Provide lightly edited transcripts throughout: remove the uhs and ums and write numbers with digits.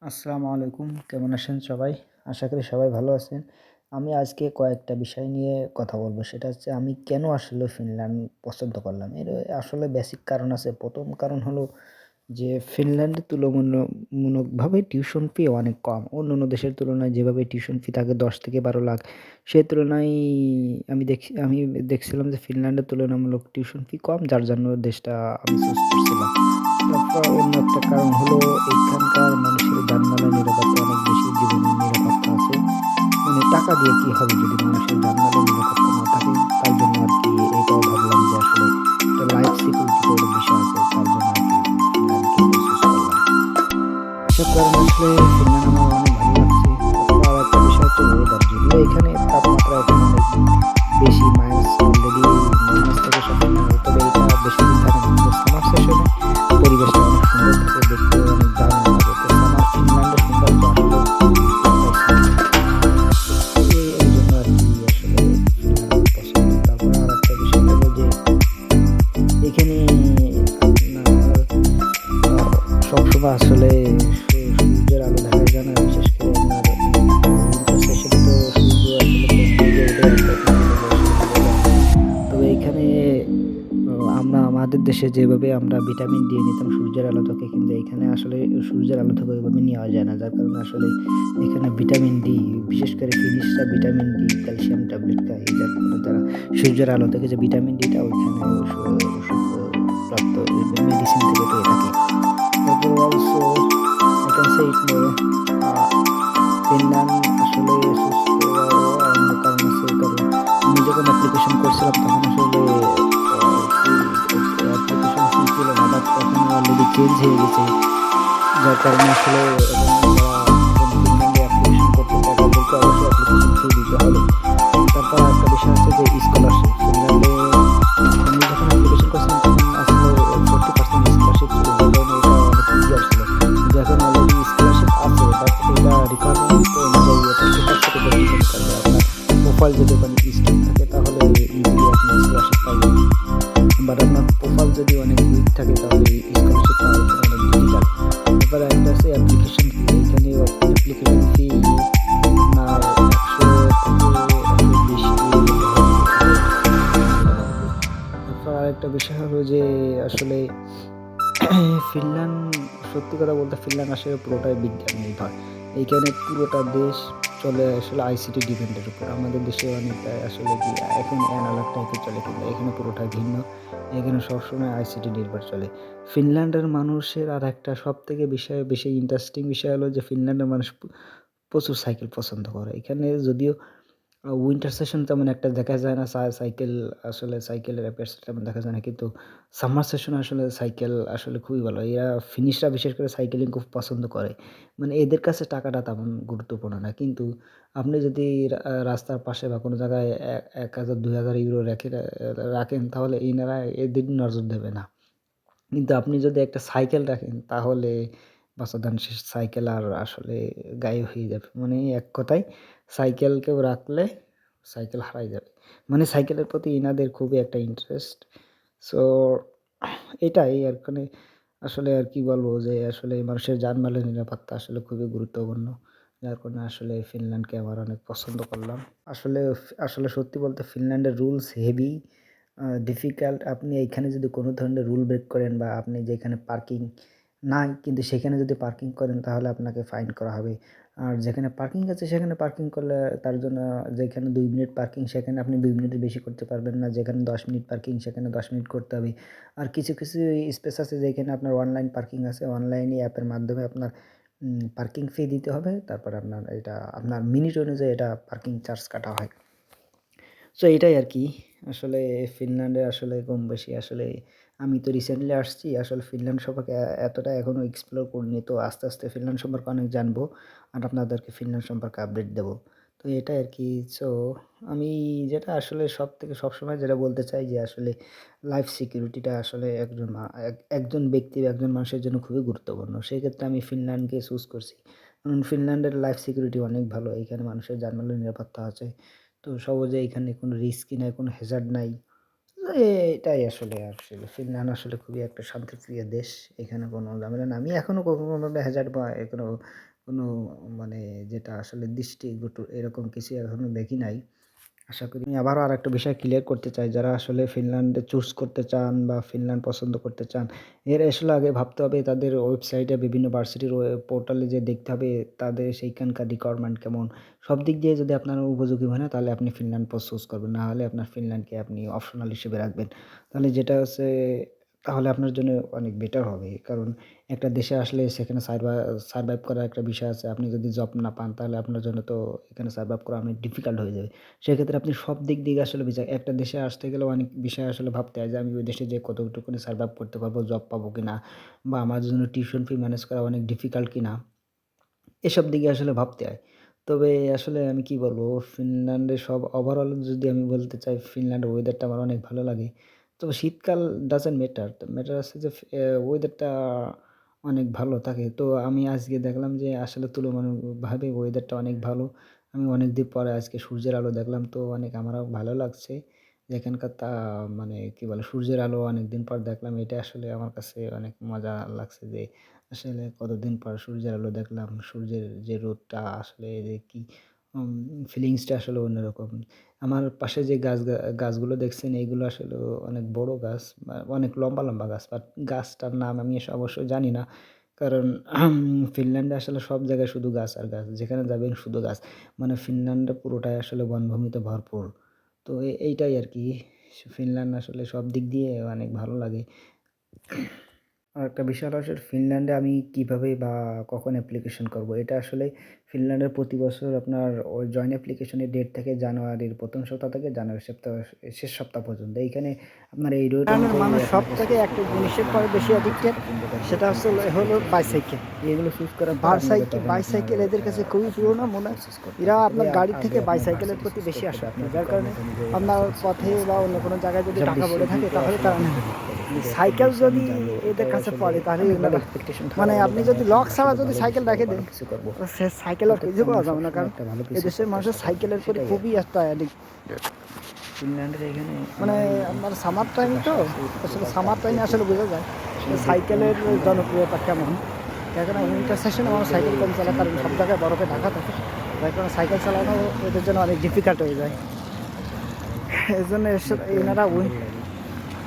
আসসালামু আলাইকুম। কেমন আছেন সবাই? আশা করি সবাই ভালো আছেন। আমি আজকে কয়েকটা বিষয় নিয়ে কথা বলব। সেটা হচ্ছে আমি কেন আসলে ফিনল্যান্ড পছন্দ করলাম। এর আসলে বেসিক কারণ আছে। ১ম কারণ হলো যে ফিনল্যান্ডে তুলনামূলকভাবে টিউশন ফি অনেক কম। অন্যান্য দেশের তুলনায় যেভাবে টিউশন ফি থাকে ১০ থেকে ১২ লাখ, সে তুলনায় আমি দেখছিলাম যে ফিনল্যান্ডের তুলনামূলক টিউশন ফি কম, যার জন্য দেশটা আমি চুজ করছিলাম। তারপর অন্য একটা কারণ হলো এখানকার মানুষের যানবাহনের নিরাপত্তা অনেক বেশি, জীবনের নিরাপত্তা আছে। মানে টাকা দিয়ে কি হবে যদি মানুষের জানমালের নিরাপত্তা না থাকে? তার জন্য আরকি এটাও ভাবলাম যে আসলে একটা লাইফ সিকিউরিটির একটা বিষয় আছে। তার জন্য আরকি ফিনল্যান্ডকে চুজ করলাম। এসব কারণে আসলে ফিনল্যান্ড আমার অনেক ভালো লাগছে। তারপর আরেকটা বিষয় হচ্ছে ওয়েদার। যদিও এখানে তাপমাত্রা এখন অনেক বেশি, মাইনাস অলরেডি মাইনাস থেকে সবসময়, তবে এটা বেশিদিন থাকে না। কিন্তু সামার সেশনে পরিবেশটা অনেক সুন্দর থাকে, দেখতে অনেক দারুণ লাগে। তো সামার ফিনল্যান্ডের সৌন্দর্য আসলে পুরোটাই সামারে। এইজন্য আরকি আসলে ফিনল্যান্ড আমার পছন্দ। তারপর আরেকটা বিষয় হলো যে এখানে আপনার আ সবসময় আসলে সূর্যের আলো দেখা যায় না। বিশেষ করে আপনার উইন্টার সেশনে তো সূর্য আসলে কোন দিকে উঠে তখন আসলে আসলে বোঝা যায় না। তবে এইখানে আমরা আমাদের দেশে যেভাবে আমরা ভিটামিন ডি নিতাম সূর্যের আলো থেকে, কিন্তু এখানে আসলে সূর্যের আলো থেকে ওইভাবে নেওয়া যায় না। যার কারণে আসলে এখানে ভিটামিন ডি, বিশেষ করে ফিনিশরা ভিটামিন ডি, ক্যালসিয়াম ট্যাবলেট খায়। যার ফলে তারা সূর্যের আলো থেকে যে ভিটামিন ডিটা ওইখানে ওষুধ প্রাপ্ত মেডিসিন থেকে পেয়ে থাকে। তারপর also I can say it more, a Finland আসলে চুজ করারও অন্য কারণ আছে। কারণ আমি যখন অ্যাপ্লিকেশন করছিলাম তখন আসলে ফি অ্যাপ্লিকেশন ফি ছিল না, বাট এখন অলরেডি চেঞ্জ হয়ে গেছে। যার কারণে আসলে এখন যারা ফিনল্যান্ডে অ্যাপ্লিকেশন করতে চায় তাদেরকে অবশ্যই অ্যাপ্লিকেশন ফি দিতে হবে। তারপর আরেকটা বিষয় হচ্ছে যে স্কলারশিপ। ফিনল্যান্ডে আমি যখন অ্যাপ্লিকেশন করছিলাম তখন আসলে 40% স্কলারশিপ ছিল। যার কারণে এটা অনেক ইজিয়ার ছিল। কিন্তু এখন অলরেডি স্কলারশিপ আছে, বাট এটা রিকোয়ারমেন্ট অনুযায়ী এটা পেপারস এর উপর ডিপেন্ড করবে। আপনার প্রোফাইল যদি ওখানে স্ট্রং থাকে তাহলে ইজিলি আপনি স্কলারশিপ পাইবেন। বাট আপনার প্রোফাইল যদি অনেক উইক থাকে তাহলে স্কলারশিপ পাওয়া এখানে অনেক ডিফিকাল্ট। তারপরে একটা আছে অ্যাপ্লিকেশন ফি। এইখানে অ্যাপ্লিকেশন ফি আপনার ১০০ থেকে ১২০ ইউরো মতো হবে এখানে মোটামুটি। তারপর আরেকটা বিষয় হলো যে আসলে ফিনল্যান্ড, সত্যি কথা বলতে ফিনল্যান্ড আসলে পুরোটাই বিজ্ঞান নির্ভর। এইখানে পুরোটা দেশ চলে আসলে আইসিটি ডিপেন্ডের উপর। আমাদের দেশে অনেকটা আসলে কি এখন এনালগ টাইপের চলে, কিন্তু এখানে পুরোটাই ভিন্ন। এখানে সবসময় আইসিটি নির্ভর চলে। ফিনল্যান্ডের মানুষের আরেকটা সবথেকে বেশি ইন্টারেস্টিং বিষয় হলো যে ফিনল্যান্ডের মানুষ প্রচুর সাইকেল পছন্দ করে। এখানে যদিও উইন্টার সেশন তেমন একটা দেখা যায় না। সাইকেলের অ্যাপেয়ার্স তেমন দেখা যায় না। কিন্তু সামার সেশনে আসলে সাইকেল আসলে খুবই ভালো। এরা ফিনিশরা বিশেষ করে সাইকেলিং খুব পছন্দ করে। মানে এদের কাছে টাকাটা তেমন গুরুত্বপূর্ণ না। কিন্তু আপনি যদি রাস্তার পাশে বা কোনো জায়গায় ১,০০০ ৳২,০০০ রাখেন তাহলে এনারা এদের নজর দেবে না। কিন্তু আপনি যদি একটা সাইকেল রাখেন তাহলে বাছাধন শেষ। সাইকেল আর আসলে গায়েব হয়ে যাবে। মানে এক কথায় সাইকেল কেউ রাখলে সাইকেল হারায় যাবে। মানে সাইকেলের প্রতি ইনাদের খুবই একটা ইন্টারেস্ট। সো এটাই আর মানে আসলে আর কি বলবো যে আসলে মানুষের জানমালের নিরাপত্তা আসলে খুবই গুরুত্বপূর্ণ। যার কারণে আসলে ফিনল্যান্ডকে আমার অনেক পছন্দ করলাম। আসলে সত্যি বলতে ফিনল্যান্ডের রুলস হেভি ডিফিকাল্ট। আপনি এইখানে যদি কোনো ধরনের রুল ব্রেক করেন বা আপনি যেখানে পার্কিং নাই কিন্তু সেখানে যদি পার্কিং করেন তাহলে আপনাকে ফাইন করা হবে। আর যেখানে পার্কিং আছে সেখানে পার্কিং করলে তার জন্য, যেখানে ২ মিনিট পার্কিং সেখানে আপনি ২ মিনিটের বেশি করতে পারবেন না। যেখানে ১০ মিনিট পার্কিং সেখানে ১০ মিনিট করতে হবে। আর কিছু স্পেস আছে যেখানে আপনার অনলাইন পার্কিং আছে। অনলাইনে অ্যাপের মাধ্যমে আপনার পার্কিং ফি দিতে হবে। তারপরে আপনার এটা আপনার মিনিট অনুযায়ী এটা পার্কিং চার্জ কাটা হয়। সো এটাই আরকি। আসলে ফিনল্যান্ডে আসলে কম বেশি আসলে আমি তো রিসেন্টলি আসছি। আসলে ফিনল্যান্ড সম্পর্কে এতটা এখনো এক্সপ্লোর করিনি। তো আস্তে ফিনল্যান্ড সম্পর্কে অনেক জানবো। আর আপনাদেরকে ফিনল্যান্ড সম্পর্কে আপডেট দেবো। তো এটাই আরকি। সো আমি যেটা আসলে সবসময় যেটা বলতে চাই যে আসলে লাইফ সিকিউরিটিটা আসলে একজন ব্যক্তি বা একজন মানুষের জন্য খুবই গুরুত্বপূর্ণ। সেক্ষেত্রে আমি ফিনল্যান্ডকে চুজ করছি। কারণ ফিনল্যান্ডের লাইফ সিকিউরিটি অনেক ভালো। এখানে মানুষের জানমালের নিরাপত্তা আছে। তো সহজে এখানে কোনো রিস্কি নাই, কোনো হ্যাজার্ড নাই। তো এটাই আসলে ফিনল্যান্ড আসলে খুবই একটা শান্তিপ্রিয় দেশ। এখানে কোনো ঝামেলা না। আমি এখনো কোনোভাবে হ্যাজার্ড বা কোনো কোনো মানে যেটা আসলে দৃষ্টিকটু এরকম কিছু এখনো দেখি নাই। আশা করি আমি আবারও আরেকটা বিষয় ক্লিয়ার করতে চাই, যারা আসলে ফিনল্যান্ডে চুজ করতে চান বা ফিনল্যান্ড পছন্দ করতে চান, এর আসলে আগে ভাবতে হবে তাদের ওয়েবসাইটে বিভিন্ন ভার্সিটির পোর্টালে যেয়ে দেখতে হবে তাদের সেইখানকার রিকোয়ারমেন্ট কেমন। সব দিক দিয়ে যদি আপনার উপযোগী হয় না তাহলে আপনি ফিনল্যান্ড চুজ করবেন। না হলে আপনার ফিনল্যান্ডকে আপনি অপশনাল হিসেবে রাখবেন। তাহলে যেটা হচ্ছে তাহলে আপনার জন্য অনেক বেটার হবে। কারণ একটা দেশে আসলে সেখানে সারভাইভ করার একটা বিষয় আছে। আপনি যদি জব না পান তাহলে আপনার জন্য তো এখানে সারভাইভ করা অনেক ডিফিকাল্ট হয়ে যাবে। সেক্ষেত্রে আপনি সব দিক দিয়ে আসলে একটা দেশে আসতে গেলে অনেক বিষয় আসলে ভাবতে হয় যে আমি ওই দেশে যেয়ে কতটুকুনি সারভাইভ করতে পারবো, জব পাবো কিনা বা আমার জন্য টিউশন ফি ম্যানেজ করা অনেক ডিফিকাল্ট কিনা, এসব দিকে আসলে ভাবতে হয়। তবে আসলে আমি কি বলবো, ফিনল্যান্ডের সব ওভারঅল যদি আমি বলতে চাই, ফিনল্যান্ডের ওয়েদারটা আমার অনেক ভালো লাগে। তবে শীতকাল ডাজন্ট ম্যাটার। ম্যাটার আছে যে ওয়েদারটা অনেক ভালো থাকে। তো আমি আজকে দেখলাম যে আসলে তুলনামূলকভাবে ওয়েদারটা অনেক ভালো। আমি অনেকদিন পরে আজকে সূর্যের আলো দেখলাম, তো অনেক আমারও ভালো লাগছে। যে এখানকার মানে কি বলে সূর্যের আলো অনেকদিন পর দেখলাম। এটা আসলে আমার কাছে অনেক মজা লাগছে যে আসলে কতদিন পর সূর্যের আলো দেখলাম। সূর্যের যে রোদটা আসলে যে কি উম ফিলিংসটা আসলে অন্যরকম। আমার পাশে যে গাছগুলো দেখছেন এইগুলো আসলেও অনেক বড় গাছ বা অনেক লম্বা, লম্বা গাছ। বাট গাছটার নাম আমি অবশ্যই জানি না। কারণ ফিনল্যান্ডে আসলে সব জায়গায় শুধু গাছ আর গাছ। যেখানে যাবেন শুধু গাছ। মানে ফিনল্যান্ডে পুরোটাই আসলে বনভূমিতে ভরপুর। তো এইটাই আরকি। ফিনল্যান্ড আসলে সব দিক দিয়ে অনেক ভালো লাগে। আরেকটা বিষয় হলো আসলে ফিনল্যান্ডে আমি কিভাবে বা কখন অ্যাপ্লিকেশন করব? এটা আসলে ফিনল্যান্ডের প্রতি বছর আপনার ওই জয়েন অ্যাপ্লিকেশনের ডেট থাকে জানুয়ারির ১ম সপ্তাহ থেকে জানুয়ারির শেষ সপ্তাহ পর্যন্ত। এইখানে আপনার এই রোড গ্রামের অনুযায়ী মানুষ আপনাকে সবথেকে চুজ একটা করতে হবে জিনিসের কোন পরে বেশি কোন অ্যাডিক্টেড, পছন্দ করবেন সেটা কোন হলো ডেস্টিনেশন যাবেন। বাইসাইকেল। এগুলো চুজ করার পর আপনাকে তখন আপনার বাইসাইকেল এদের কাছে খুবই প্রিয় আপনার না মনে হয়। প্রসেস করতে এরা হবে। তবে আপনার গাড়ির আগে থেকে আপনার বাইসাইকেলের ভার্সিটি প্রতি চুজ বেশি করতে হবে। আসক্ত। আপনার যার কারণে রিকোয়ারমেন্ট অনুযায়ী আপনার ভার্সিটি পথে ম্যানেজ বা করতে অন্য হবে। কোনো জায়গায় যদি এসব টাকা পড়ে ডিসিশন থাকে তো তাহলে আসলে তারা আপনাকে নেবে। নিতে হবে। কিন্তু একটা সাইকেল দেশে আমি যদি যাবো এদের এটাও কাছে আসলে পড়ে তাহলে অনেক ভালো এনারা এক্সপেকটেশন থাকা মানে লাগে যে আপনি আমি যদি এখানে লক ছাড়া আসলে যদি ভালো কিছু সাইকেল পাবো, রেখে দেন, ভালো কিছু করব। সে সাইকেল আর অর্থাৎ খুঁজে আমি পাওয়া যাবে না। সবসময় কারণ একটা ভালো কিছু এদেশের করতে মানুষের চেষ্টা করব। সাইকেলের প্রতি সেটাই খুবই আরকি। একটা অ্যাডিক্ট। ফিনল্যান্ডের এখানে মানে আমার আপনার সামার কিছু টাইম তো, বাসা আছে কিছু আসলে বাসা সামার টাইমে আপডেটেড। আসলে বোঝা যায় যে আসলে দেখতে অনেক সাইকেলের সুন্দর লাগে। জনপ্রিয়তা কেমন। যার কারণে উইন্টার সেশনে ভালো মানুষ লেগে সাইকেল কম চালায়, কারণ সব জিনিসগুলো জায়গায় বরফে ঢাকা থাকে। যার কারণে সাইকেল চালানো এদের জন্য অনেক ডিফিকাল্ট হয়ে যায়। এই জন্য দেখতেও অনেক এনারা সুন্দর লাগে।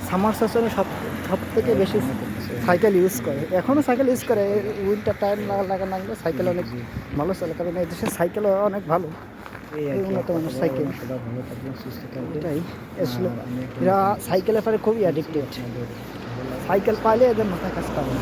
সামার সেশনে সব সব থেকে সবাই বেশি মনে করতেছে সাইকেল ইউজ যে করে, এখনও সাইকেল ইউজ করে। উইন্টার টাইম লাগা না লাগলে সাইকেল কিছু অনেক কিছু ভালো চলে, কারণ এই দেশের সাইকেলও অনেক ভালো। এই আর এই কি, উন্নত আর কথা মানের বলবো সাইকেল, না। সবাই ভালো থাকবেন, সুস্থ থাকবেন। এটাই আসলে। আর আমি একটা এরা নতুন কিছু সাইকেলের পরে খুবই শুনছি, অ্যাডিক্টেড। আপনাদের ভালো লাগলে সাইকেল অবশ্যই পাইলে এদের মাথায় কাজ করে না।